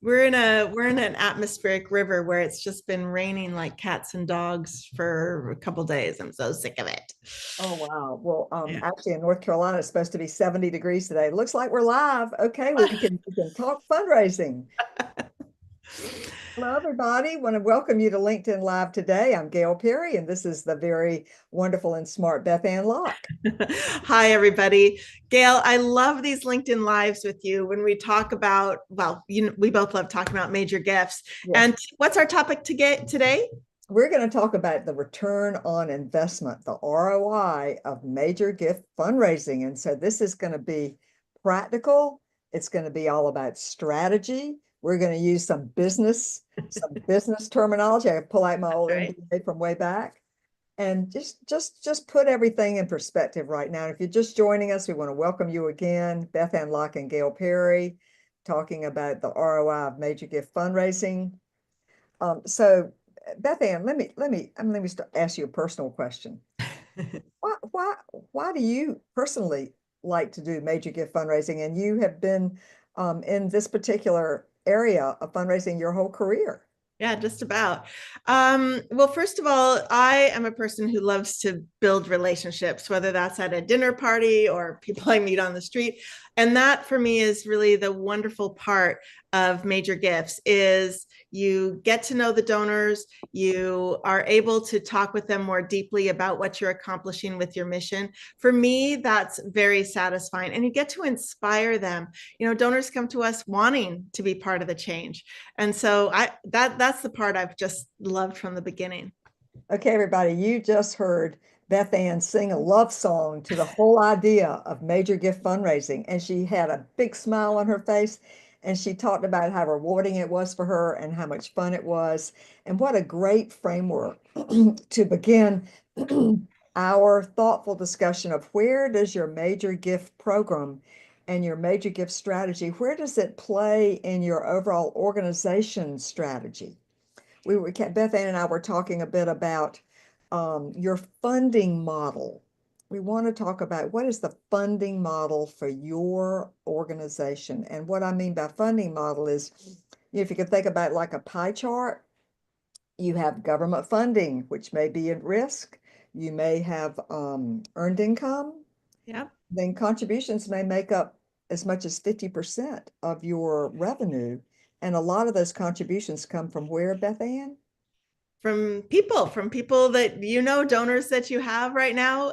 We're in an atmospheric river where it's just been raining like cats and dogs for a couple days. I'm so sick of it. Oh, wow. Well, Yeah. actually in North Carolina, it's supposed to be 70 degrees today. Looks like we're live. Okay, we can talk fundraising. Hello, everybody. Want to welcome you to LinkedIn Live today. I'm Gail Perry, and this is the very wonderful and smart Beth Ann Locke. Hi, everybody. Gail, I love these LinkedIn Lives with you when we talk about, well, we both love talking about major gifts. Yes. And what's our topic to get today? We're going to talk about the return on investment, the ROI of major gift fundraising. And so this is going to be practical. It's going to be all about strategy. We're going to use some business terminology. I pull out my old Right. MBA from way back and just put everything in perspective right now. If you're just joining us, we want to welcome you again. Beth Ann Locke and Gail Perry talking about the ROI of major gift fundraising. So Beth Ann, let me ask you a personal question. Why, why, why do you personally like to do major gift fundraising? And you have been in this particular area of fundraising your whole career. Yeah, just about. Well, first of all, I am a person who loves to build relationships, whether that's at a dinner party or people I meet on the street. And that for me is really the wonderful part of major gifts is you get to know the donors, you are able to talk with them more deeply about what you're accomplishing with your mission. For me, that's very satisfying. And you get to inspire them. Donors come to us wanting to be part of the change. And so that's the part I've just loved from the beginning. Okay, everybody, you just heard Beth Ann sing a love song to the whole idea of major gift fundraising. And she had a big smile on her face. And she talked about how rewarding it was for her and how much fun it was. And what a great framework to begin our thoughtful discussion of where does your major gift program and your major gift strategy, where does it play in your overall organization strategy? Beth Ann and I were talking a bit about your funding model. We want to talk about what is the funding model for your organization. And what I mean by funding model is, if you can think about it like a pie chart, you have government funding, which may be at risk. You may have earned income. Yeah. Then contributions may make up as much as 50% of your revenue. And a lot of those contributions come from where, Beth Ann? From people that donors that you have right now.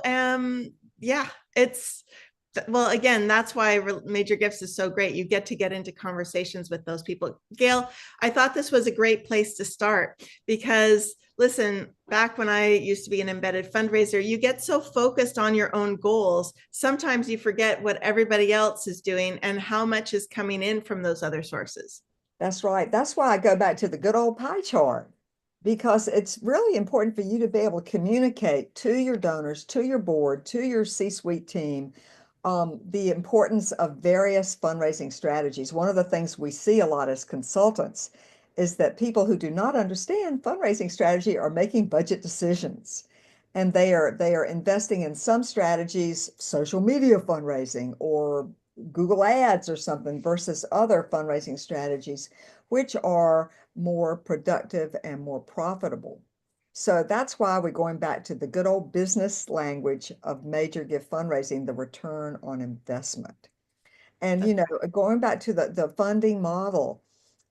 Yeah, it's well, again, that's why major gifts is so great. You get into conversations with those people. Gail, I thought this was a great place to start because listen, back when I used to be an embedded fundraiser, you get so focused on your own goals. Sometimes you forget what everybody else is doing and how much is coming in from those other sources. That's right. That's why I go back to the good old pie chart because it's really important for you to be able to communicate to your donors, to your board, to your C-suite team, the importance of various fundraising strategies. One of the things we see a lot as consultants is that people who do not understand fundraising strategy are making budget decisions. And they are investing in some strategies, social media fundraising or Google Ads or something versus other fundraising strategies, which are more productive and more profitable. So that's why we're going back to the good old business language of major gift fundraising, the return on investment. And going back to the funding model,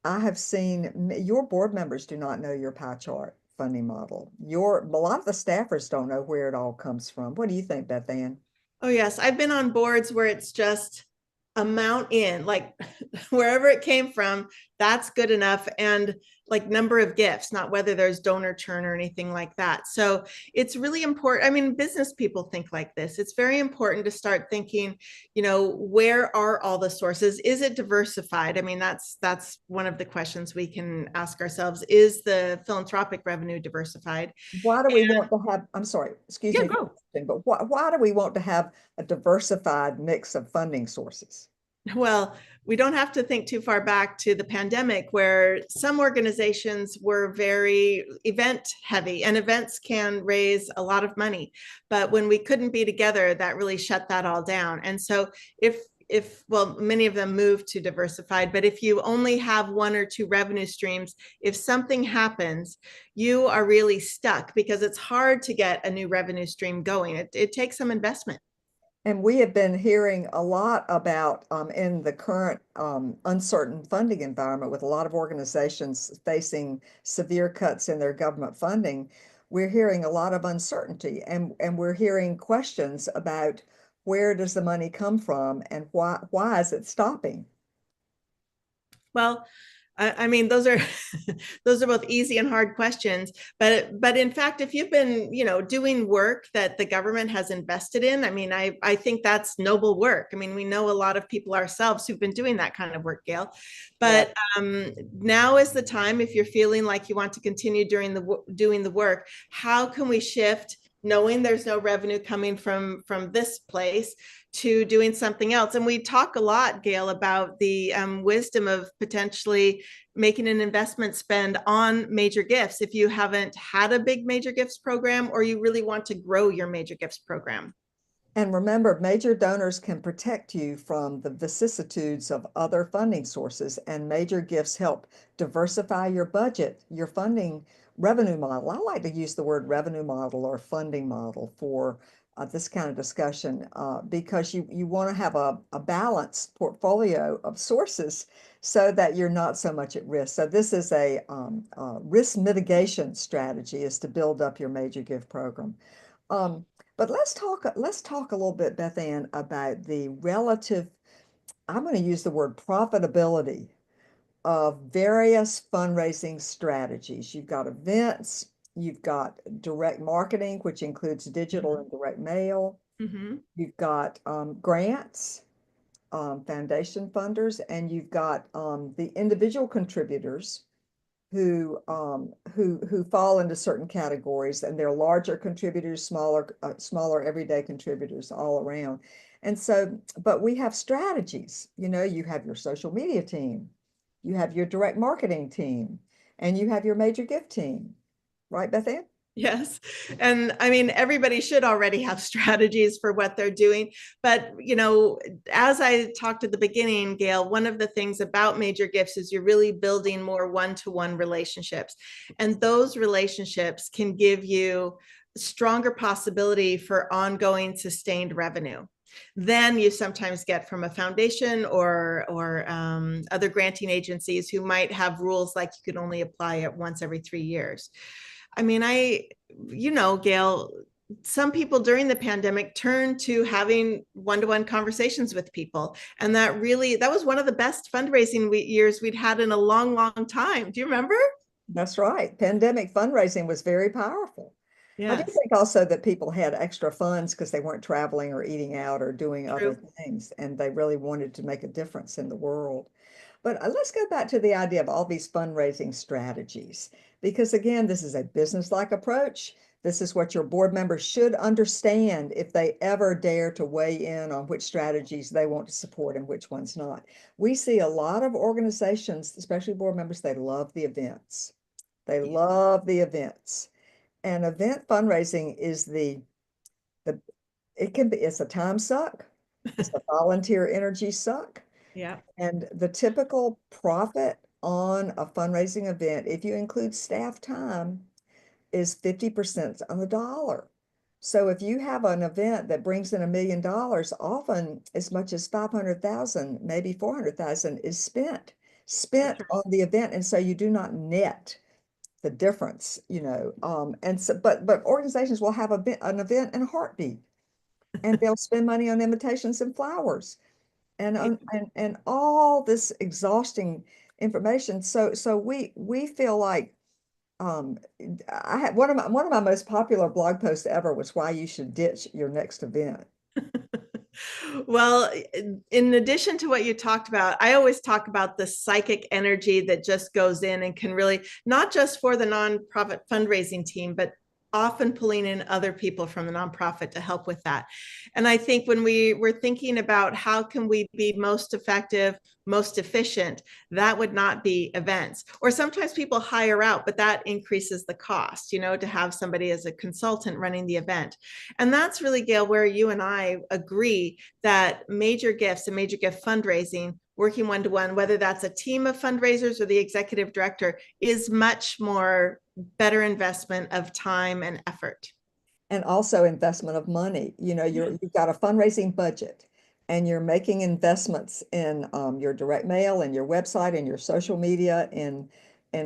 I have seen your board members do not know your pie chart funding model. A lot of the staffers don't know where it all comes from. What do you think, Beth Ann? Oh, yes. I've been on boards where it's just amount in, like wherever it came from, that's good enough. And like number of gifts, not whether there's donor churn or anything like that. So it's really important. I mean, business people think like this. It's very important to start thinking, where are all the sources? Is it diversified? I mean, that's one of the questions we can ask ourselves. Is the philanthropic revenue diversified? Why do we want to have, I'm sorry, excuse Yeah, me for go. interrupting, but why do we want to have a diversified mix of funding sources? Well, we don't have to think too far back to the pandemic where some organizations were very event heavy and events can raise a lot of money. But when we couldn't be together, that really shut that all down. And so if if well, many of them move to diversified, but if you only have one or two revenue streams, if something happens, you are really stuck because it's hard to get a new revenue stream going. It takes some investment. And we have been hearing a lot about in the current uncertain funding environment with a lot of organizations facing severe cuts in their government funding. We're hearing a lot of uncertainty and we're hearing questions about where does the money come from and why is it stopping? Well, I mean, those are those are both easy and hard questions. But in fact, if you've been, doing work that the government has invested in, I mean, I think that's noble work. I mean, we know a lot of people ourselves who've been doing that kind of work, Gail. Yeah. But now is the time if you're feeling like you want to continue doing the work. How can we shift? Knowing there's no revenue coming from this place to doing something else. And we talk a lot, Gail, about the wisdom of potentially making an investment spend on major gifts if you haven't had a big major gifts program or you really want to grow your major gifts program. And remember, major donors can protect you from the vicissitudes of other funding sources, and major gifts help diversify your budget, your funding revenue model. I like to use the word revenue model or funding model for this kind of discussion because you want to have a balanced portfolio of sources so that you're not so much at risk. So this is a risk mitigation strategy is to build up your major gift program. But let's talk a little bit, Beth Ann, about the relative, I'm going to use the word profitability of various fundraising strategies. You've got events, you've got direct marketing, which includes digital Mm-hmm. and direct mail. Mm-hmm. You've got grants, foundation funders, and you've got the individual contributors who fall into certain categories, and they're larger contributors, smaller everyday contributors all around. And so, but we have strategies. You have your social media team, you have your direct marketing team, and you have your major gift team, right, Beth Ann? Yes. And I mean, everybody should already have strategies for what they're doing. But, as I talked at the beginning, Gail, one of the things about major gifts is you're really building more one-to-one relationships. And those relationships can give you stronger possibility for ongoing sustained revenue than you sometimes get from a foundation or other granting agencies who might have rules like you can only apply it once every 3 years. I mean, Gail, some people during the pandemic turned to having one-to-one conversations with people. And that was one of the best fundraising years we'd had in a long, long time. Do you remember? That's right. Pandemic fundraising was very powerful. I do Yes, think also that people had extra funds because they weren't traveling or eating out or doing other true. things, and they really wanted to make a difference in the world. But let's go back to the idea of all these fundraising strategies, because again, this is a business-like approach. This is what your board members should understand if they ever dare to weigh in on which strategies they want to support and which ones not. We see a lot of organizations, especially board members, they love the events. They love the events. And event fundraising is the it's a time suck. It's a volunteer energy suck. Yeah, And the typical profit on a fundraising event, if you include staff time, is 50% on the dollar. So if you have an event that brings in $1 million, often as much as 500,000, maybe 400,000 is spent that's right. on the event. And so you do not net the difference. And so, but organizations will have an event in a heartbeat, and they'll spend money on invitations and flowers and all this exhausting information. So we feel like I had one of my most popular blog posts ever was why you should ditch your next event. Well, in addition to what you talked about, I always talk about the psychic energy that just goes in and can really, not just for the nonprofit fundraising team, but often pulling in other people from the nonprofit to help with that. And I think when we were thinking about how can we be most effective, most efficient, that would not be events. Or sometimes people hire out, but that increases the cost, to have somebody as a consultant running the event. And that's really, Gail, where you and I agree that major gifts and major gift fundraising, working one-to-one, whether that's a team of fundraisers or the executive director, is much more better investment of time and effort. And also investment of money. You've got a fundraising budget and you're making investments in your direct mail and your website and your social media and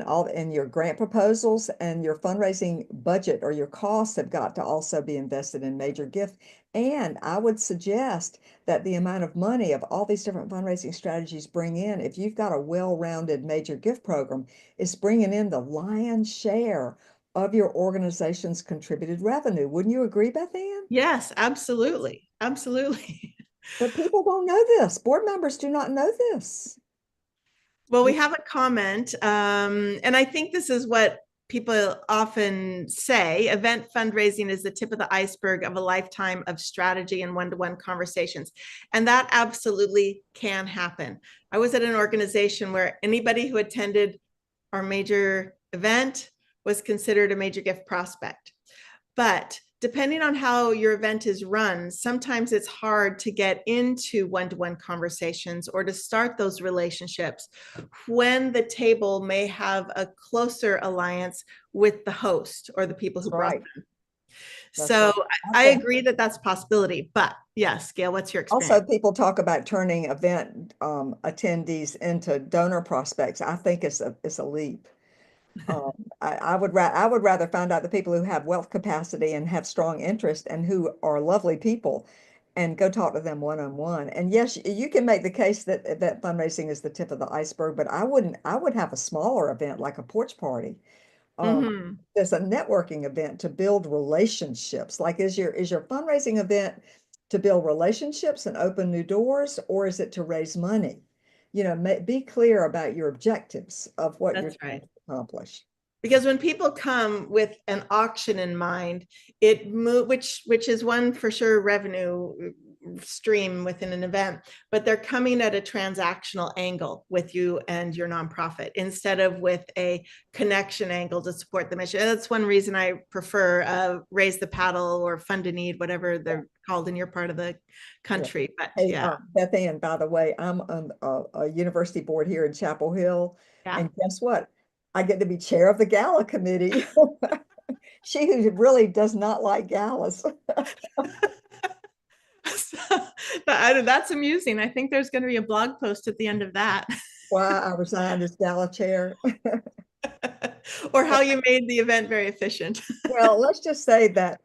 all and your grant proposals, and your fundraising budget or your costs have got to also be invested in major gift. And I would suggest that the amount of money of all these different fundraising strategies bring in, if you've got a well-rounded major gift program, is bringing in the lion's share of your organization's contributed revenue. Wouldn't you agree, Beth Ann? Yes, absolutely. Absolutely. But people don't know this. Board members do not know this. Well, we have a comment, and I think this is what people often say. Event fundraising is the tip of the iceberg of a lifetime of strategy and one-to-one conversations. And that absolutely can happen. I was at an organization where anybody who attended our major event was considered a major gift prospect. But depending on how your event is run, sometimes it's hard to get into one-to-one conversations or to start those relationships when the table may have a closer alliance with the host or the people That's who brought right. them. That's So right. I Also, agree that that's a possibility. But yes, Gail, what's your also experience? people talk about turning event attendees into donor prospects. I think it's a leap. I would rather find out the people who have wealth capacity and have strong interest and who are lovely people and go talk to them one-on-one. And yes, you can make the case that fundraising is the tip of the iceberg, but I would have a smaller event like a porch party. Um, Mm-hmm. there's a networking event to build relationships. Like, is your fundraising event to build relationships and open new doors, or is it to raise money? Be clear about your objectives of what you're That's trying right. to accomplish. Because when people come with an auction in mind, which is one for sure revenue stream within an event, but they're coming at a transactional angle with you and your nonprofit instead of with a connection angle to support the mission. And that's one reason I prefer Raise the Paddle or Fund a Need, whatever Yeah, they're called in your part of the yeah. country. But Hey, yeah, Beth Ann, by the way, I'm on a university board here in Chapel Hill, yeah. and guess what? I get to be chair of the gala committee. She who really does not like galas. So, that's amusing. I think there's going to be a blog post at the end of that. Why I resigned as gala chair. Or how you made the event very efficient. Well, let's just say that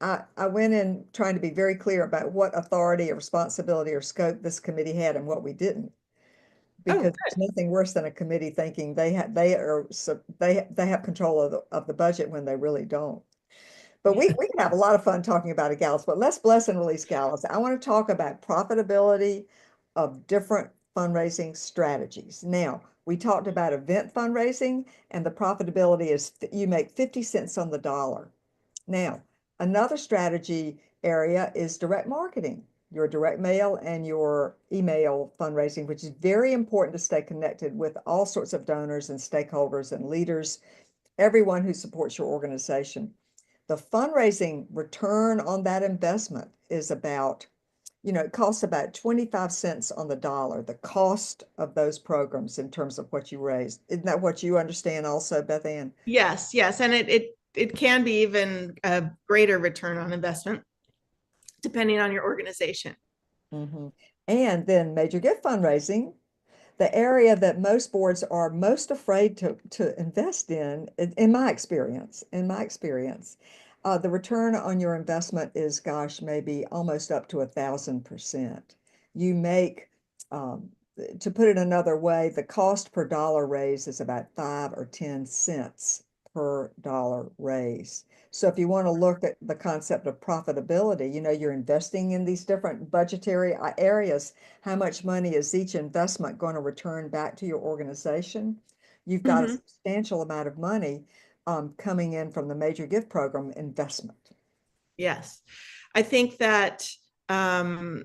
I went in trying to be very clear about what authority or responsibility or scope this committee had and what we didn't, Oh, because there's nothing worse than a committee thinking they have control of the budget when they really don't. But we can have a lot of fun talking about a galas, but let's bless and release galas. I want to talk about profitability of different fundraising strategies. Now, we talked about event fundraising, and the profitability is you make 50 cents on the dollar. Now, another strategy area is direct marketing, your direct mail and your email fundraising, which is very important to stay connected with all sorts of donors and stakeholders and leaders, everyone who supports your organization. The fundraising return on that investment is about, it costs about 25 cents on the dollar, the cost of those programs in terms of what you raise. Isn't that what you understand also, Beth Ann? yes, yes. And it can be even a greater return on investment depending on your organization. Mhm. And then major gift fundraising, the area that most boards are most afraid to invest in my experience, the return on your investment is, gosh, maybe almost up to 1,000%. You make, um, to put it another way, the cost per dollar raise is about 5 or 10 cents per dollar raise. So if you want to look at the concept of profitability, you're investing in these different budgetary areas. How much money is each investment going to return back to your organization? You've got a Mhm. substantial amount of money, coming in from the major gift program investment. Yes. I think that um,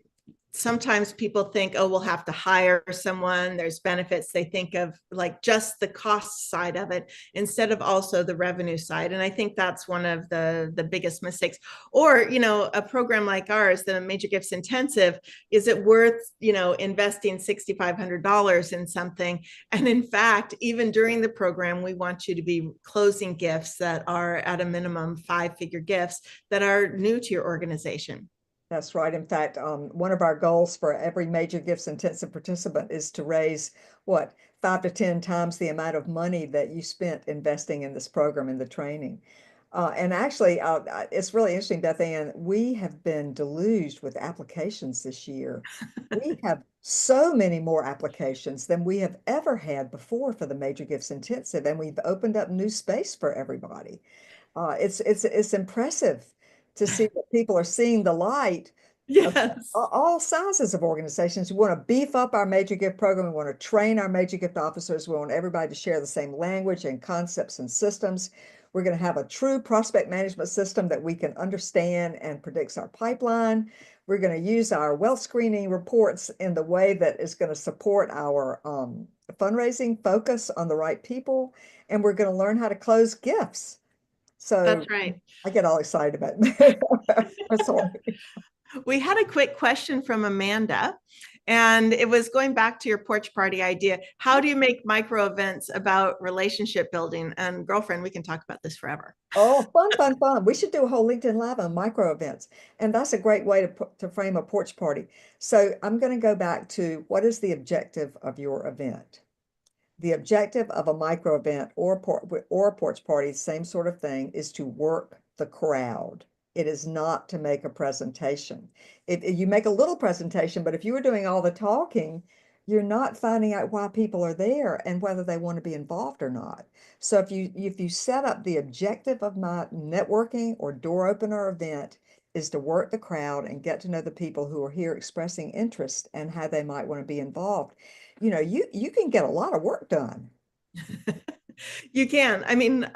sometimes people think, oh, we'll have to hire someone. There's benefits. They think of like just the cost side of it instead of also the revenue side. And I think that's one of the biggest mistakes. Or, a program like ours, the Major Gifts Intensive, is it worth, investing $6,500 in something? And in fact, even during the program, we want you to be closing gifts that are at a minimum 5-figure gifts that are new to your organization. That's right. In fact, one of our goals for every major gifts intensive participant is to raise what, 5 to 10 times the amount of money that you spent investing in this program in the training. And actually, it's really interesting, Beth Ann, we have been deluged with applications this year. We have so many more applications than we have ever had before for the Major Gifts Intensive, and we've opened up new space for everybody. It's impressive to see that people are seeing the light of Yes. all sizes of organizations. We want to beef up our major gift program. We want to train our major gift officers. We want everybody to share the same language and concepts and systems. We're going to have a true prospect management system that we can understand and predicts our pipeline. We're going to use our wealth screening reports in the way that is going to support our fundraising focus on the right people. And we're going to learn how to close gifts. So That's right. I get all excited about it. Sorry. We had a quick question from Amanda, and it was going back to your porch party idea. How do you make micro events about relationship building? And girlfriend, we can talk about this forever. Oh, fun, fun, fun. We should do a whole LinkedIn Live on micro events. And that's a great way to frame a porch party. So I'm going to go back to what is the objective of your event? The objective of a micro event or a porch party, same sort of thing, is to work the crowd. It is not to make a presentation. If you make a little presentation, but if you were doing all the talking, you're not finding out why people are there and whether they want to be involved or not. So if you set up the objective of my networking or door opener event is to work the crowd and get to know the people who are here expressing interest and how they might want to be involved, you can get a lot of work done. You can. I mean,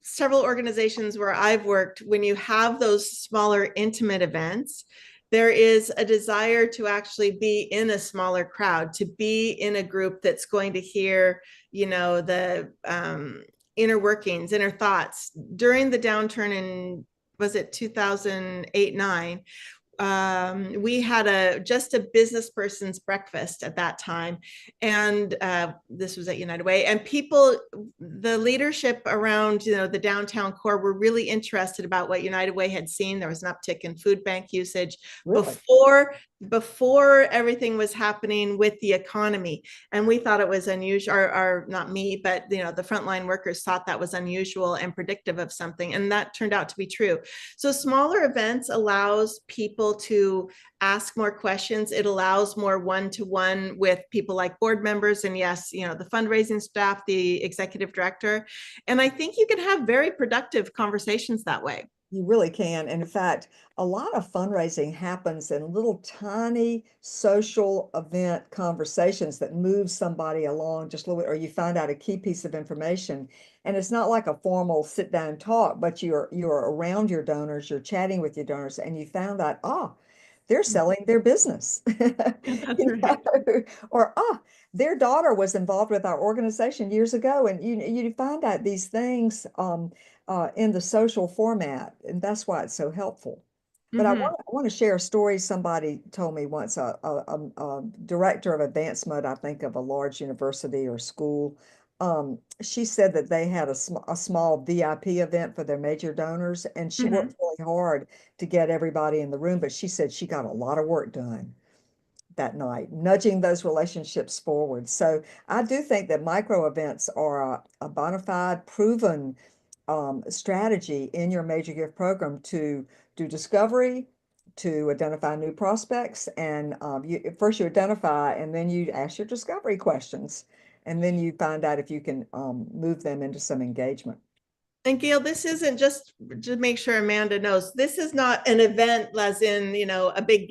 several organizations where I've worked, when you have those smaller, intimate events, there is a desire to actually be in a smaller crowd, to be in a group that's going to hear, the inner workings, inner thoughts. During the downturn in, was it 2008, 9, we had just a business person's breakfast at that time, and this was at United Way, and people, the leadership around the downtown core were really interested about what United Way had seen. There was an uptick in food bank usage Really? before everything was happening with the economy, and we thought it was unusual, or not me, but the frontline workers thought that was unusual and predictive of something, and that turned out to be true. So smaller events allows people to ask more questions. It allows more one-to-one with people like board members, and yes, the fundraising staff, the executive director. And I think you can have very productive conversations that way. You really can. And in fact, a lot of fundraising happens in little tiny social event conversations that move somebody along just a little bit, or you find out a key piece of information. And it's not like a formal sit down talk, but you're around your donors, you're chatting with your donors, and you found out, they're selling their business. That's You right. know, or their daughter was involved with our organization years ago, and you find out these things in the social format, and that's why it's so helpful. But Mm-hmm. I want to share a story somebody told me once, a director of advanced mode, I think of a large university or school. She said that they had a small VIP event for their major donors, and she Mm-hmm. worked really hard to get everybody in the room, but she said she got a lot of work done that night, nudging those relationships forward. So I do think that micro events are a bona fide, proven strategy in your major gift program to do discovery, to identify new prospects, and first you identify, and then you ask your discovery questions, and then you find out if you can move them into some engagement. And Gail, this isn't, just to make sure Amanda knows, this is not an event as in, a big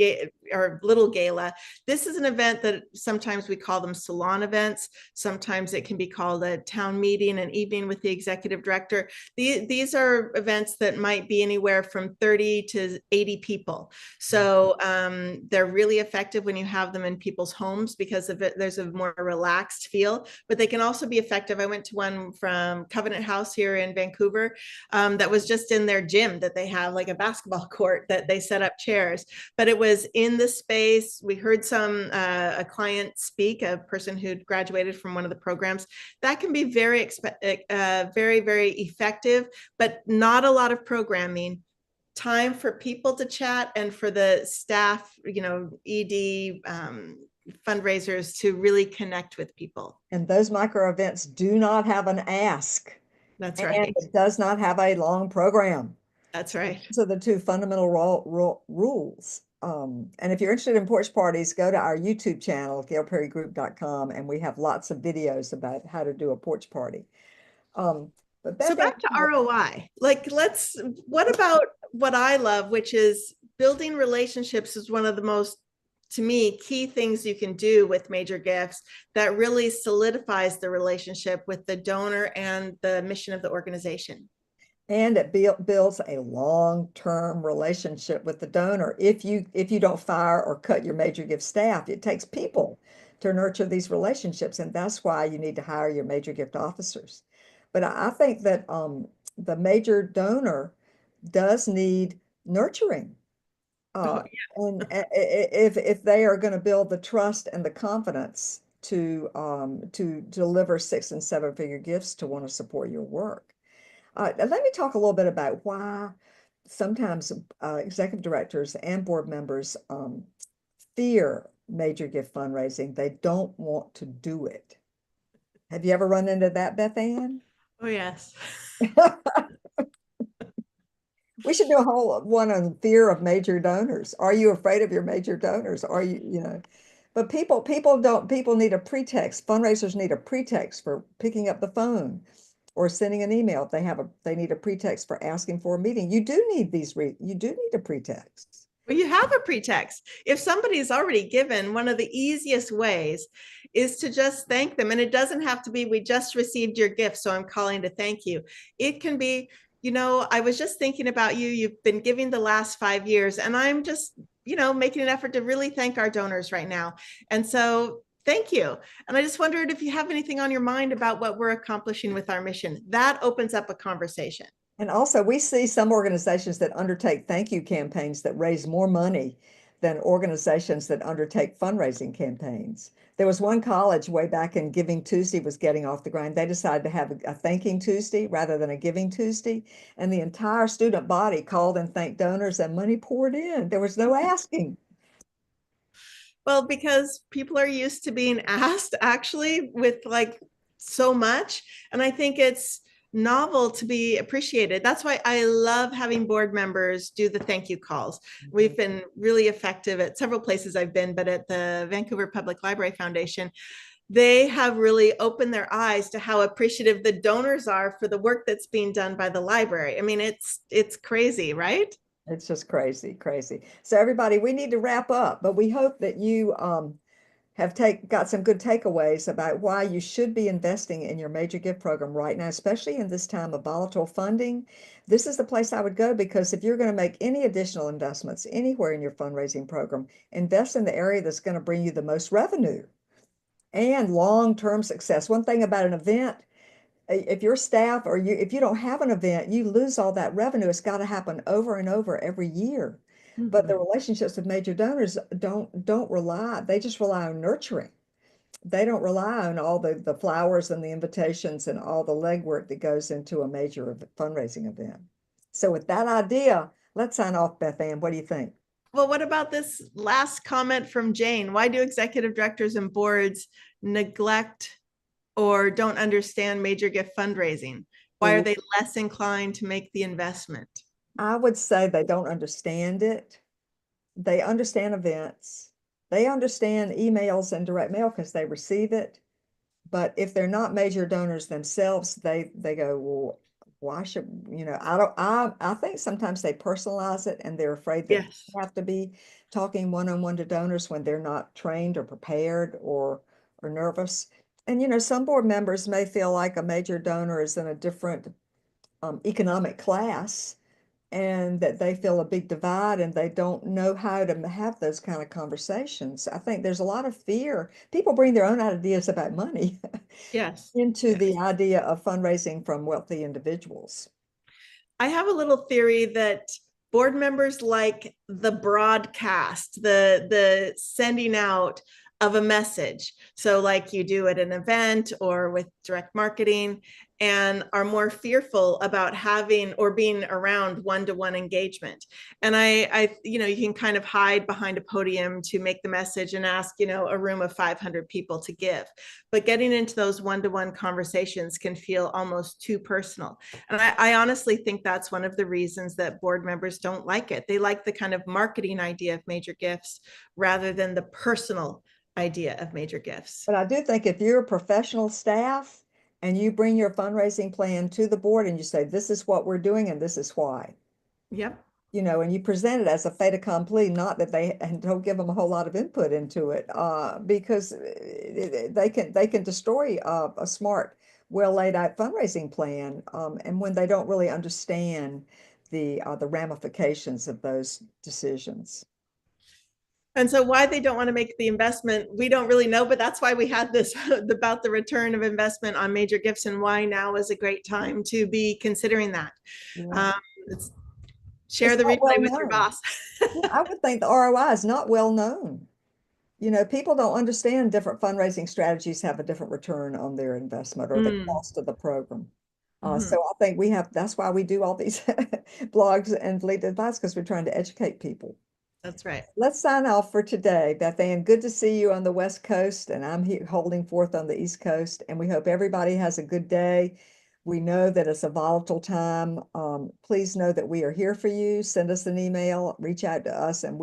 or little gala. This is an event that sometimes we call them salon events. Sometimes it can be called a town meeting, an evening with the executive director. These are events that might be anywhere from 30 to 80 people. So they're really effective when you have them in people's homes because of it, there's a more relaxed feel, but they can also be effective. I went to one from Covenant House here in Vancouver that was just in their gym that they have, like a basketball court that they set up chairs, but it was in the space. We heard a client speak, a person who'd graduated from one of the programs. That can be very, very effective, but not a lot of programming. Time for people to chat and for the staff, ED fundraisers to really connect with people. And those micro events do not have an ask, That's and right. it does not have a long program. That's right. Those are the two fundamental rules. And if you're interested in porch parties, go to our YouTube channel, gailperrygroup.com, and we have lots of videos about how to do a porch party. But So Beth back to Ann, ROI. What about what I love, which is building relationships is one of the most, to me, key things you can do with major gifts that really solidifies the relationship with the donor and the mission of the organization. and it builds a long-term relationship with the donor. If you don't fire or cut your major gift staff, it takes people to nurture these relationships, and that's why you need to hire your major gift officers. But I think that the major donor does need nurturing. Oh, Uh, and if they are going to build the trust and the confidence to deliver 6 and 7 figure gifts to want to support your work. Let me talk a little bit about why sometimes executive directors and board members fear major gift fundraising. They don't want to do it. Have you ever run into that, Beth Ann? oh yes. We should do a whole one on fear of major donors. Are you afraid of your major donors? Are you? But people need a pretext. Fundraisers need a pretext for picking up the phone or sending an email. If they need a pretext for asking for a meeting. You do need you do need a pretext. Well, you have a pretext. If somebody's already given, one of the easiest ways is to just thank them. And it doesn't have to be, we just received your gift, so I'm calling to thank you. It can be, I was just thinking about you. You've been giving the last 5 years, and I'm just, making an effort to really thank our donors right now. And so thank you. And I just wondered if you have anything on your mind about what we're accomplishing with our mission. That opens up a conversation. And also, we see some organizations that undertake thank you campaigns that raise more money than organizations that undertake fundraising campaigns. There was one college way back in Giving Tuesday was getting off the ground. They decided to have a Thanking Tuesday rather than a Giving Tuesday. And the entire student body called and thanked donors, and money poured in. There was no asking. Well, because people are used to being asked actually with like so much. And I think it's novel to be appreciated. That's why I love having board members do the thank you calls. We've been really effective at several places I've been, but at the Vancouver Public Library Foundation, they have really opened their eyes to how appreciative the donors are for the work that's being done by the library. I mean, it's crazy, right? It's just crazy, crazy. So everybody, we need to wrap up, but we hope that you have got some good takeaways about why you should be investing in your major gift program right now, especially in this time of volatile funding. This is the place I would go, because if you're going to make any additional investments anywhere in your fundraising program, invest in the area that's going to bring you the most revenue and long-term success. One thing about an event, if your staff or if you don't have an event, you lose all that revenue. It's got to happen over and over every year. But the relationships with major donors don't rely, they just rely on nurturing. They don't rely on all the flowers and the invitations and all the legwork that goes into a major fundraising event. So with that idea, let's sign off, Beth Ann. What do you think? Well, what about this last comment from Jane? Why do executive directors and boards neglect or don't understand major gift fundraising? Why are they less inclined to make the investment? I would say they don't understand it. They understand events. They understand emails and direct mail because they receive it. But if they're not major donors themselves, they go, well, why should, I think sometimes they personalize it and they're afraid that Yes. they have to be talking one-on-one to donors when they're not trained or prepared or nervous. And, some board members may feel like a major donor is in a different economic class and that they feel a big divide and they don't know how to have those kind of conversations. I think there's a lot of fear. People bring their own ideas about money Yes. into the Yes. idea of fundraising from wealthy individuals. I have a little theory that board members like the broadcast, the sending out of a message. So like you do at an event or with direct marketing, and are more fearful about having or being around one-to-one engagement. And you can kind of hide behind a podium to make the message and ask, a room of 500 people to give. But getting into those one-to-one conversations can feel almost too personal. And I honestly think that's one of the reasons that board members don't like it. They like the kind of marketing idea of major gifts rather than the personal idea of major gifts. But I do think if you're a professional staff and you bring your fundraising plan to the board and you say, this is what we're doing and this is why, Yep. and you present it as a fait accompli, not that and don't give them a whole lot of input into it, because they can destroy a smart, well laid out fundraising plan, and when they don't really understand the ramifications of those decisions. And so why they don't want to make the investment, we don't really know, but that's why we had this about the return of investment on major gifts and why now is a great time to be considering that. Yeah, Um, share it's the not well replay with your known. boss. Yeah, I would think the ROI is not well known. People don't understand different fundraising strategies have a different return on their investment or the Mm, cost of the program. So mhm. I think that's why we do all these blogs and lead advice because we're trying to educate people. That's right. Let's sign off for today. Beth Ann, good to see you on the West Coast, and I'm here holding forth on the East Coast. And we hope everybody has a good day. We know that it's a volatile time. Please know that we are here for you. Send us an email, reach out to us, and